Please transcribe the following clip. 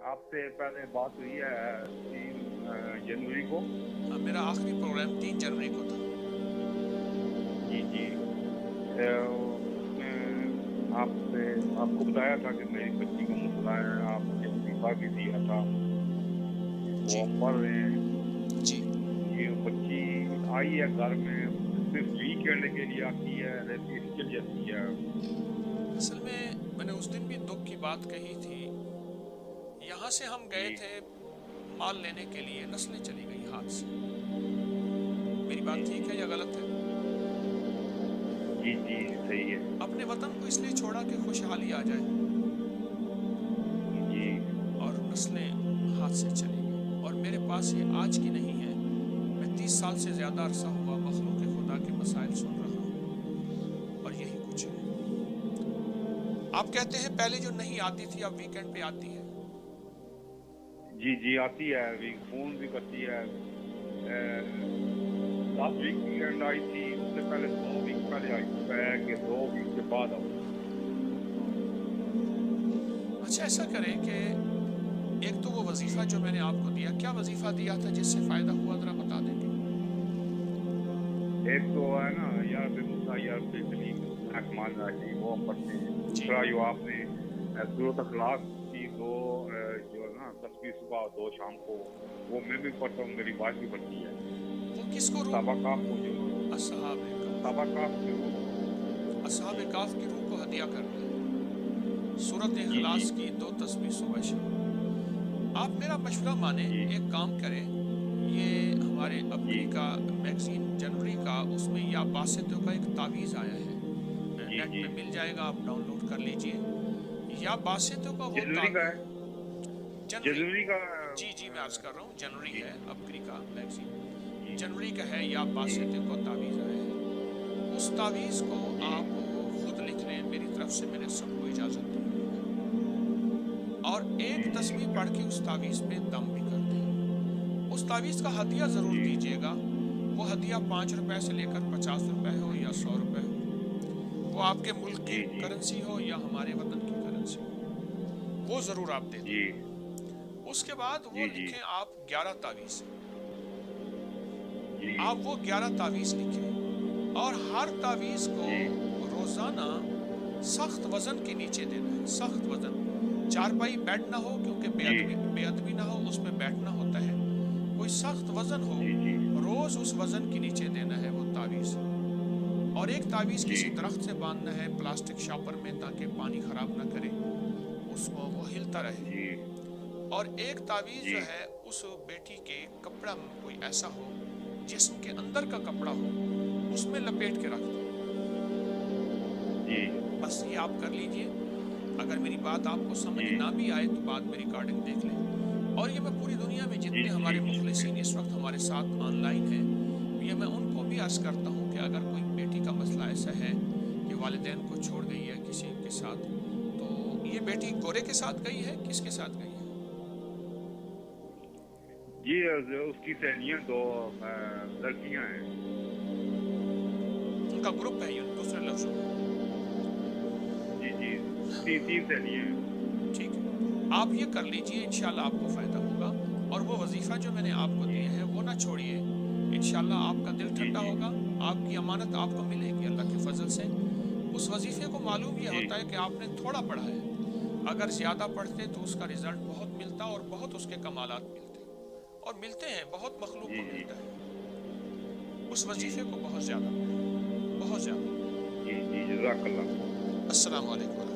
آپ سے پہلے بات ہوئی ہے 3 جنوری کو. میرا آخری پروگرام 3 جنوری کو تھا. جی جی. اس میں آپ کو بتایا تھا کہ میری بچی کا مسئلہ ہے. آپ نے وظیفہ بھی دیا تھا, وہ جی ہم پڑھ رہے ہیں. جی. یہ بچی آئی ہے گھر میں, صرف ویکینڈ کے لیے آتی ہے, رہتی ہے, چل جاتی ہے. اصل میں نے اس دن بھی دکھ کی بات کہی تھی. یہاں سے ہم گئے جی تھے مال لینے کے لیے, نسلیں چلی گئی ہاتھ سے. میری جی بات ٹھیک ہے یا غلط ہے؟ جی جی صحیح ہے. اپنے وطن کو اس لیے چھوڑا کہ خوشحالی آ جائے, جی اور نسلیں ہاتھ سے چلی گئی. اور میرے پاس یہ آج کی نہیں ہے, میں 30 سال سے زیادہ عرصہ ہوا مخلوق خدا کے مسائل سن رہا ہوں, اور یہی کچھ ہے. آپ کہتے ہیں پہلے جو نہیں آتی تھی اب ویکینڈ پہ آتی ہے. جی جی آتی ہے, فون بھی کرتی ہے. لاسٹ ویکینڈ آئی تھی, اس سے پہلے 2 ویک پہلے آئی تھی. ہے کہ 2 ویک کے بعد آؤ. اچھا ایسا کریں کہ ایک تو وہ وظیفہ جو میں نے آپ کو دیا, کیا وظیفہ دیا تھا جس سے فائدہ ہوا, ذرا بتا دیں گے؟ ایک تو ہے نا یا بے موسیٰ یا بے کلیم رحمان الرحیم, وہ ہم پڑھتے ہیں. جی. دوسرا جو آپ نے سورۃ اخلاص کی 2 جو ہے نا تسبیح صبح 2 شام کو, وہ میں بھی پڑھتا ہوں, میری وائف بھی پڑھتی ہے. وہ کس کو صحابہ روح؟ کاف کو جو اصحاب صحابہ کاف. کاف کی روح. اصحاب جی کاف کی روح کو ہدیہ کر دیں. سورۃ جی جی اخلاص کی 2 تسبیح صبح شام. آپ میرا مشورہ مانیں, جی ایک کام کریں. یہ ہمارے جی اپگری کا میگزین جنوری کا, اس میں یا باسطوں کا ایک تعویذ آیا ہے, جی نیٹ جی پہ مل جائے گا, آپ ڈاؤن لوڈ کر لیجئے. یا باسطوں کا وہ جنوری کا ہے, جنوری. جنوری کا. جی جی میں عرض کر رہا ہوں, جنوری جی ہے اپگری کا میگزین, جی جنوری کا ہے. یا جی باسطوں کو تعویذ آیا ہے, اس تعویذ کو جی آپ خود لکھ لیں. میری طرف سے میں نے سب کو اجازت دی, اور ایک جی تسبیح ٹھیک ہے. پڑھ کے اس تعویذ پہ دم بھی کر دیں. اس تعویذ کا ہدیہ ضرور جی دیجیے گا. وہ ہدیہ 5 روپے سے لے کر 50 روپے ہو یا 100 روپے ہو, وہ آپ کے ملک کی جی جی کرنسی ہو یا ہمارے وطن کی کرنسی ہو, وہ ضرور آپ دے دیں. جی اس کے بعد وہ جی جی لکھیں آپ 11 تعویذ. جی آپ وہ 11 تعویذ لکھیں, اور ہر تعویذ کو جی روزانہ سخت وزن کے نیچے دینا ہے. سخت وزن, چارپائی بیڈ نہ ہو, کیونکہ جی بے ادبی نہ ہو, اس پہ بیٹھنا ہوتا ہے. کوئی سخت وزن ہو, جی جی روز اس وزن کے نیچے دینا ہے وہ تعویذ. اور ایک تعویذ جی کسی درخت سے باندھنا ہے, پلاسٹک شاپر میں, تاکہ پانی خراب نہ کرے, اس کو وہ ہلتا رہے. جی اور ایک تعویذ جی جو ہے اس بیٹی کے کپڑا کوئی ایسا ہو, جسم کے اندر کا کپڑا ہو, اس میں لپیٹ کے رکھ دیں. جی بس یہ آپ کر لیجئے. اگر میری بات آپ کو سمجھ جی نہ بھی آئے تو بعد میں ریکارڈنگ دیکھ لیں. اور یہ میں پوری دنیا میں جی جتنے ہمارے ٹھیک ہے. مخلصین اس وقت ہمارے ساتھ آن لائن ہیں, یہ میں ان کو بھی عرض کرتا ہوں کہ اگر کوئی بیٹی کا مسئلہ ایسا ہے کہ والدین کو چھوڑ گئی ہے کسی کے ساتھ, تو یہ بیٹی گورے کے ساتھ گئی ہے, کس کے ساتھ گئی ہے؟ جی اس کی سہیلیاں 2 لڑکیاں ہیں. ان کا گروپ ہے, یہ دوسرے لفظوں میں. جی جی 3 سہیلیاں ہیں. ٹھیک ہے, آپ یہ کر لیجئے, انشاءاللہ آپ کو فائدہ ہوگا. اور وہ وظیفہ جو میں نے آپ کو جی دیا ہے وہ نہ چھوڑیے, انشاءاللہ آپ کا دل جی ٹھنڈا جی ہوگا. آپ کی امانت آپ کو ملے گی اللہ کے فضل سے. اس وظیفے کو معلوم یہ جی ہوتا ہے کہ آپ نے تھوڑا پڑھا ہے. اگر زیادہ پڑھتے تو اس کا رزلٹ بہت ملتا, اور بہت اس کے کمالات ملتے, اور ملتے ہیں, بہت مخلوق جی کو جی ملتا ہے. اس جی وظیفے کو بہت زیادہ پڑھیں, بہت زیادہ. جی جی جزاک اللہ. السلام علیکم.